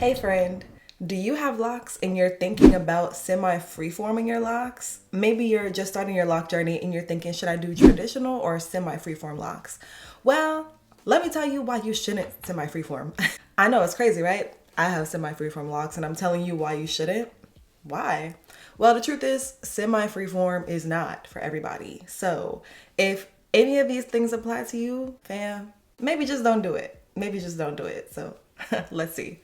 Hey friend, do you have locks and you're thinking about semi-freeforming your locks? Maybe you're just starting your lock journey and you're thinking, should I do traditional or semi-freeform locks? Well, let me tell you why you shouldn't semi-freeform. I know it's crazy, right? I have semi-freeform locks and I'm telling you why you shouldn't. Why? Well, the truth is, semi-freeform is not for everybody. So if any of these things apply to you, fam, maybe just don't do it. Maybe just don't do it. So let's see.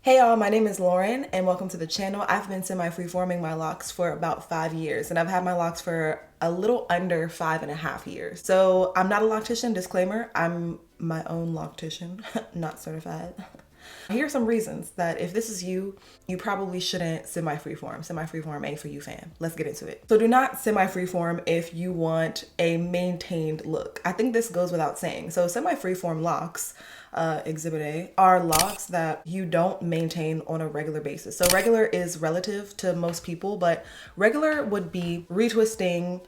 Hey y'all, my name is Lauren and welcome to the channel. I've been semi-freeforming my locks for about 5 years and I've had my locks for a little under 5.5 years. So I'm not a loctician, disclaimer. I'm my own loctician, not certified. Here are some reasons that if this is you, you probably shouldn't semi-freeform. Semi-freeform ain't for you, fam. Let's get into it. So do not semi-freeform if you want a maintained look. I think this goes without saying. So semi-freeform locks, Exhibit A, are locks that you don't maintain on a regular basis. So regular is relative to most people, but regular would be retwisting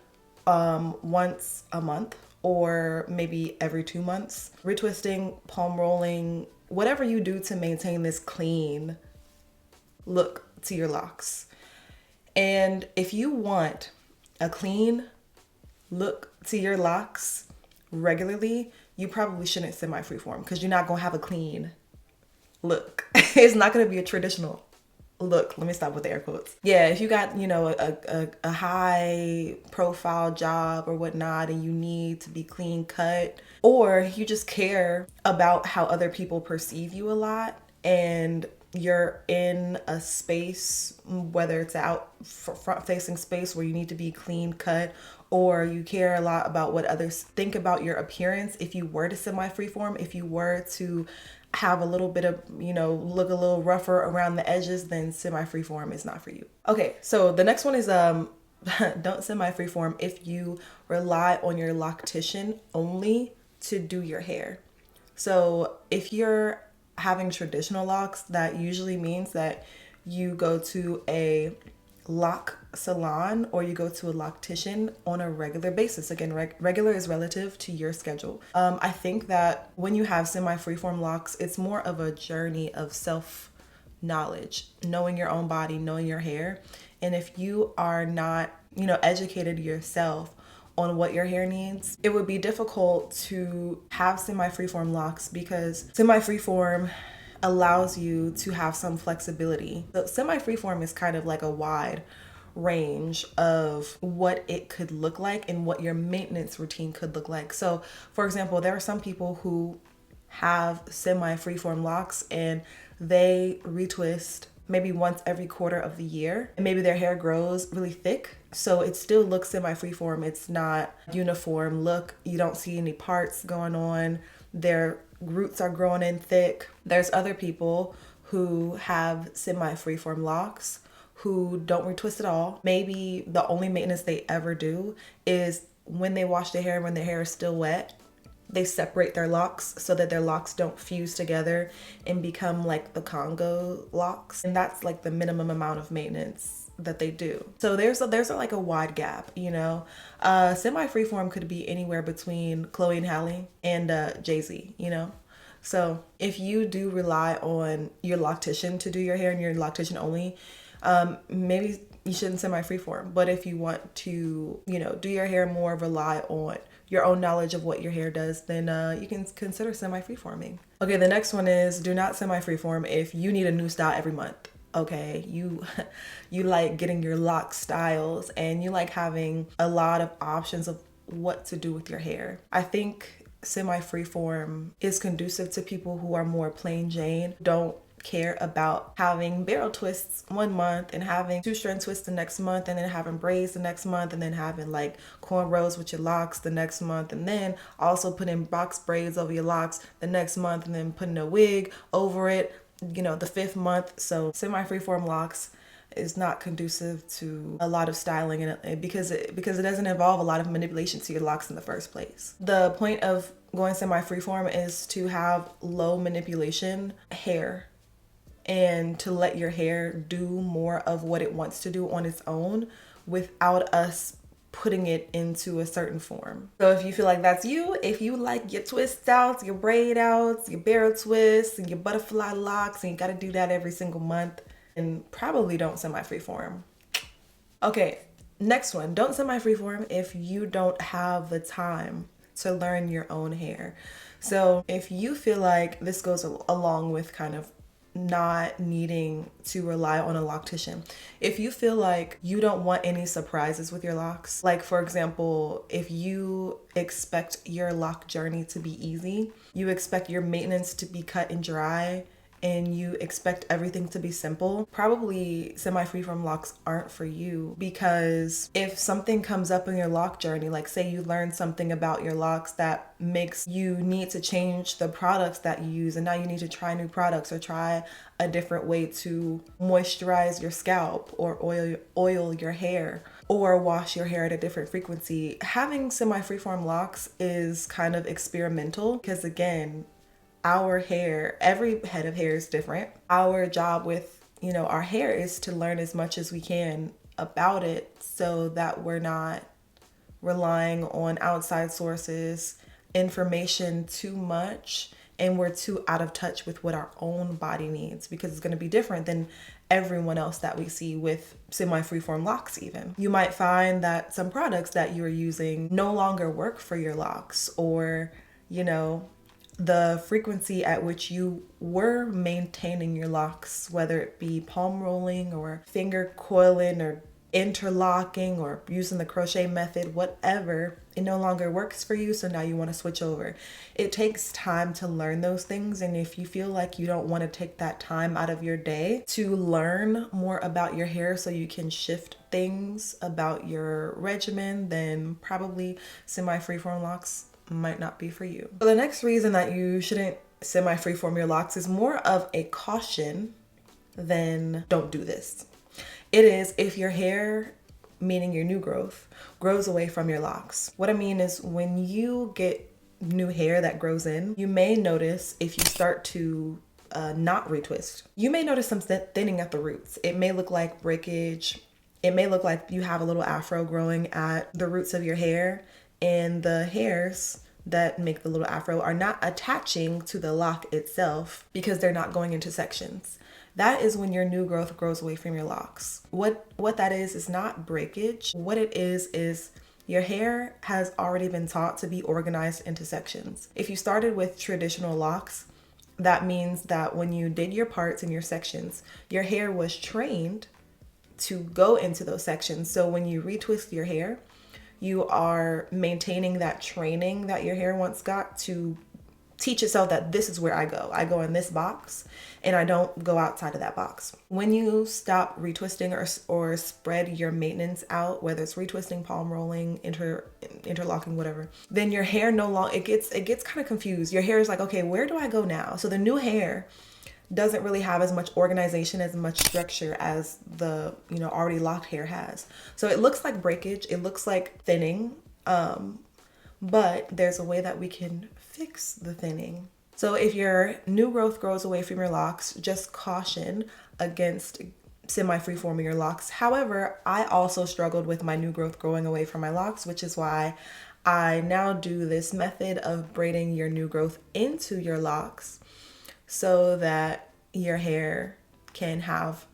once a month or maybe every 2 months. Retwisting, palm rolling, whatever you do to maintain this clean look to your locks. And if you want a clean look to your locks regularly, you probably shouldn't semi-freeform because you're not gonna have a clean look. It's not gonna be a traditional look. Let me stop with the air quotes. Yeah, if you got, a high profile job or whatnot and you need to be clean cut, or you just care about how other people perceive you a lot and you're in a space, whether it's out front facing space where you need to be clean cut, or you care a lot about what others think about your appearance. If you were to semi-freeform, if you were to have a little bit of, look a little rougher around the edges, then semi-freeform is not for you. Okay, so the next one is don't semi-freeform if you rely on your loctician only to do your hair. So if you're having traditional locks, that usually means that you go to a lock salon or you go to a loctician on a regular basis. Again, regular is relative to your schedule. I think that when you have semi-freeform locks, it's more of a journey of self-knowledge, knowing your own body, knowing your hair. And if you are not, educated yourself on what your hair needs, it would be difficult to have semi-freeform locks because semi-freeform allows you to have some flexibility. So semi-freeform is kind of like a wide range of what it could look like and what your maintenance routine could look like. So for example, there are some people who have semi-freeform locks and they retwist maybe once every quarter of the year, and maybe their hair grows really thick, so it still looks semi-freeform. It's not uniform look. You don't see any parts going on. Their roots are growing in thick. There's other people who have semi-freeform locks who don't retwist at all. Maybe the only maintenance they ever do is when they wash their hair, when their hair is still wet, they separate their locks so that their locks don't fuse together and become like the Congo locks. And that's like the minimum amount of maintenance that they do. So there's like a wide gap, Semi-freeform could be anywhere between Chloe and Halle and Jay-Z, So if you do rely on your loctician to do your hair and your loctician only, maybe you shouldn't semi-freeform. But if you want to, do your hair more, rely on your own knowledge of what your hair does, then you can consider semi-freeforming. Okay, the next one is do not semi-freeform if you need a new style every month. Okay, you like getting your lock styles and you like having a lot of options of what to do with your hair. I think semi-freeform is conducive to people who are more plain Jane, don't care about having barrel twists 1 month and having 2-strand twists the next month and then having braids the next month and then having like cornrows with your locks the next month and then also putting box braids over your locks the next month and then putting a wig over it, the 5th month. So semi-freeform locks is not conducive to a lot of styling and because it doesn't involve a lot of manipulation to your locks in the first place. The point of going semi-freeform is to have low manipulation hair and to let your hair do more of what it wants to do on its own without us putting it into a certain form. So if you feel like that's you, if you like your twist outs, your braid outs, your barrel twists, and your butterfly locks, and you got to do that every single month, and probably don't semi-freeform. Okay, next one. Don't semi-freeform if you don't have the time to learn your own hair. So if you feel like this goes along with kind of not needing to rely on a loctician. If you feel like you don't want any surprises with your locks, like for example, if you expect your lock journey to be easy, you expect your maintenance to be cut and dry, and you expect everything to be simple, probably semi-freeform locks aren't for you. Because if something comes up in your lock journey, like say you learn something about your locks that makes you need to change the products that you use, and now you need to try new products or try a different way to moisturize your scalp or oil your hair or wash your hair at a different frequency, having semi-freeform locks is kind of experimental, because again, our hair, every head of hair is different. Our job with, our hair is to learn as much as we can about it so that we're not relying on outside sources, information too much, and we're too out of touch with what our own body needs, because it's going to be different than everyone else that we see with semi-freeform locks even. You might find that some products that you're using no longer work for your locks, or, the frequency at which you were maintaining your locks, whether it be palm rolling or finger coiling or interlocking or using the crochet method, whatever, it no longer works for you. So now you want to switch over. It takes time to learn those things. And if you feel like you don't want to take that time out of your day to learn more about your hair so you can shift things about your regimen, then probably semi-freeform locks might not be for you. So the next reason that you shouldn't semi-freeform your locks is more of a caution than don't do this. It is if your hair, meaning your new growth, grows away from your locks. What I mean is when you get new hair that grows in, you may notice if you start to not retwist, you may notice some thinning at the roots. It may look like breakage. It may look like you have a little afro growing at the roots of your hair, and the hairs that make the little afro are not attaching to the lock itself because they're not going into sections. That is when your new growth grows away from your locks. What that is not breakage. What it is your hair has already been taught to be organized into sections. If you started with traditional locks, that means that when you did your parts and your sections, your hair was trained to go into those sections. So when you retwist your hair, you are maintaining that training that your hair once got to teach itself that this is where I go. I go in this box and I don't go outside of that box. When you stop retwisting or spread your maintenance out, whether it's retwisting, palm rolling, interlocking, whatever, then your hair no longer, it gets kind of confused. Your hair is like, okay, where do I go now? So the new hair doesn't really have as much organization, as much structure as the, already locked hair has. So it looks like breakage, it looks like thinning, but there's a way that we can fix the thinning. So if your new growth grows away from your locks, just caution against semi-freeforming your locks. However, I also struggled with my new growth growing away from my locks, which is why I now do this method of braiding your new growth into your locks, so that your hair can have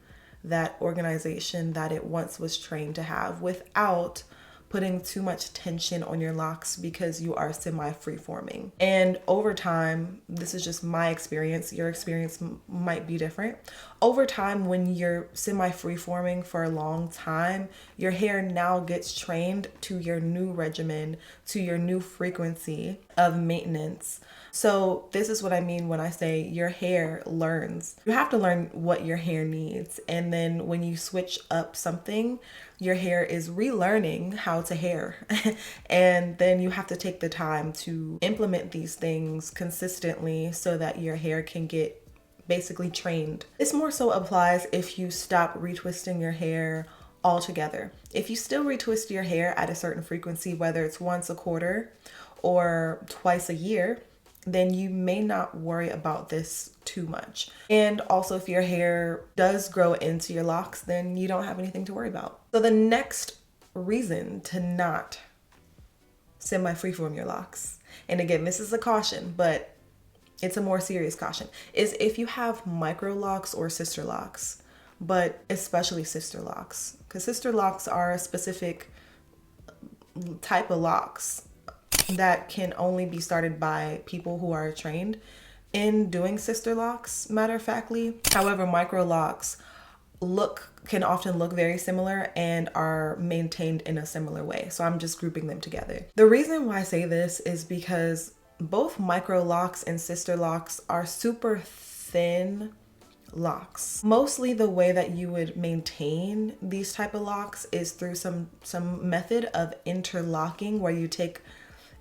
that organization that it once was trained to have without putting too much tension on your locks because you are semi-freeforming. And over time, this is just my experience, your experience might be different. Over time, when you're semi-freeforming for a long time, your hair now gets trained to your new regimen, to your new frequency of maintenance. So this is what I mean when I say your hair learns. You have to learn what your hair needs. And then when you switch up something, your hair is relearning how to hair. And then you have to take the time to implement these things consistently so that your hair can get basically trained. This more so applies if you stop retwisting your hair altogether. If you still retwist your hair at a certain frequency, whether it's once a quarter or twice a year, then you may not worry about this too much. And also if your hair does grow into your locks, then you don't have anything to worry about. So the next reason to not semi-freeform your locks, and again, this is a caution, but it's a more serious caution, is if you have micro locks or sister locks, but especially sister locks, because sister locks are a specific type of locks that can only be started by people who are trained in doing sister locks, matter of factly. However, micro locks can often look very similar and are maintained in a similar way. So I'm just grouping them together. The reason why I say this is because both micro locks and sister locks are super thin locks. Mostly the way that you would maintain these type of locks is through some method of interlocking, where you take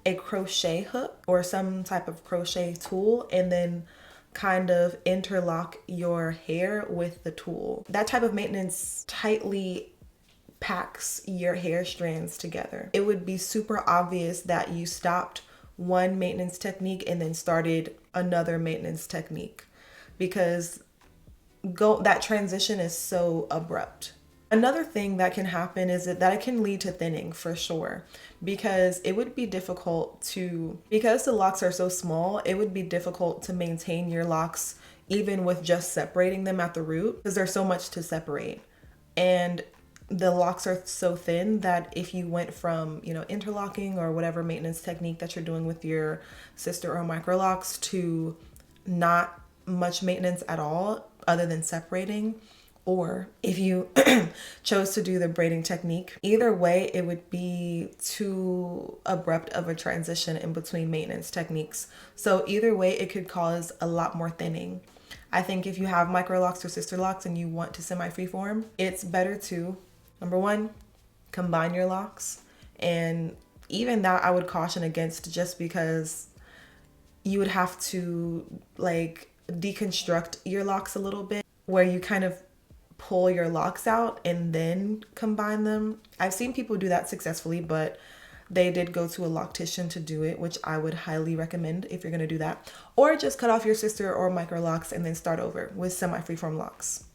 a crochet hook or some type of crochet tool and then kind of interlock your hair with the tool. That type of maintenance tightly packs your hair strands together. It would be super obvious that you stopped one maintenance technique and then started another maintenance technique, because that transition is so abrupt. Another thing that can happen is that it can lead to thinning for sure, because it would be difficult because the locks are so small, it would be difficult to maintain your locks even with just separating them at the root, because there's so much to separate. And the locks are so thin that if you went from, interlocking or whatever maintenance technique that you're doing with your sister or micro locks to not much maintenance at all other than separating, or if you chose to do the braiding technique, either way, it would be too abrupt of a transition in between maintenance techniques. So either way, it could cause a lot more thinning. I think if you have micro locks or sister locks and you want to semi-freeform, it's better to, number one, combine your locks. And even that I would caution against, just because you would have to deconstruct your locks a little bit, where you kind of pull your locks out and then combine them. I've seen people do that successfully, but they did go to a loctician to do it, which I would highly recommend if you're going to do that. Or just cut off your sister or micro locks and then start over with semi-freeform locks.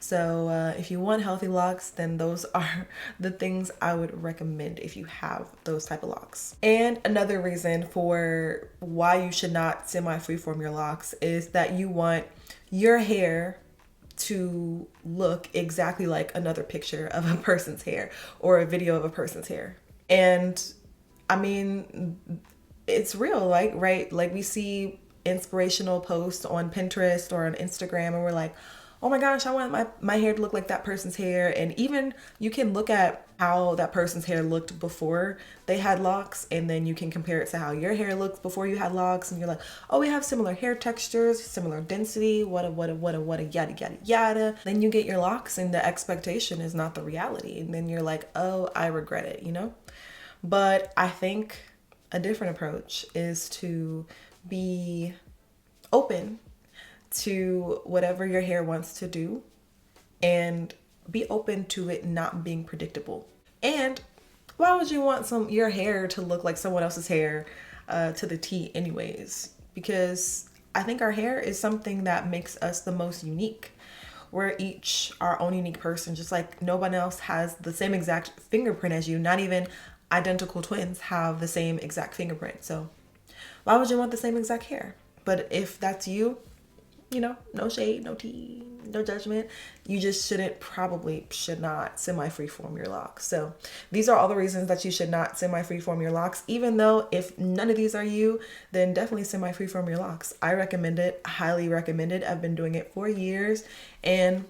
So if you want healthy locks, then those are the things I would recommend if you have those type of locks. And another reason for why you should not semi-freeform your locks is that you want your hair to look exactly like another picture of a person's hair or a video of a person's hair. And I mean, it's real, right? Like we see inspirational posts on Pinterest or on Instagram and we're like, oh my gosh, I want my hair to look like that person's hair. And even you can look at how that person's hair looked before they had locks, and then you can compare it to how your hair looked before you had locks, and you're like, oh, we have similar hair textures, similar density, what a yada yada. Then you get your locks and the expectation is not the reality, and then you're like, oh, I regret it, But I think a different approach is to be open to whatever your hair wants to do and be open to it not being predictable. And why would you want your hair to look like someone else's hair to the T anyways? Because I think our hair is something that makes us the most unique. We're each our own unique person, just like no one else has the same exact fingerprint as you. Not even identical twins have the same exact fingerprint. So why would you want the same exact hair? But if that's you, no shade, no tea, no judgment. You just should not semi-freeform your locks. So these are all the reasons that you should not semi-freeform your locks. Even though if none of these are you, then definitely semi-freeform your locks. I recommend it, highly recommend it. I've been doing it for years and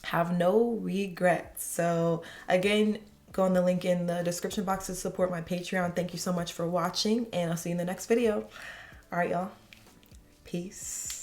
have no regrets. So again, go on the link in the description box to support my Patreon. Thank you so much for watching, and I'll see you in the next video. All right, y'all. Peace.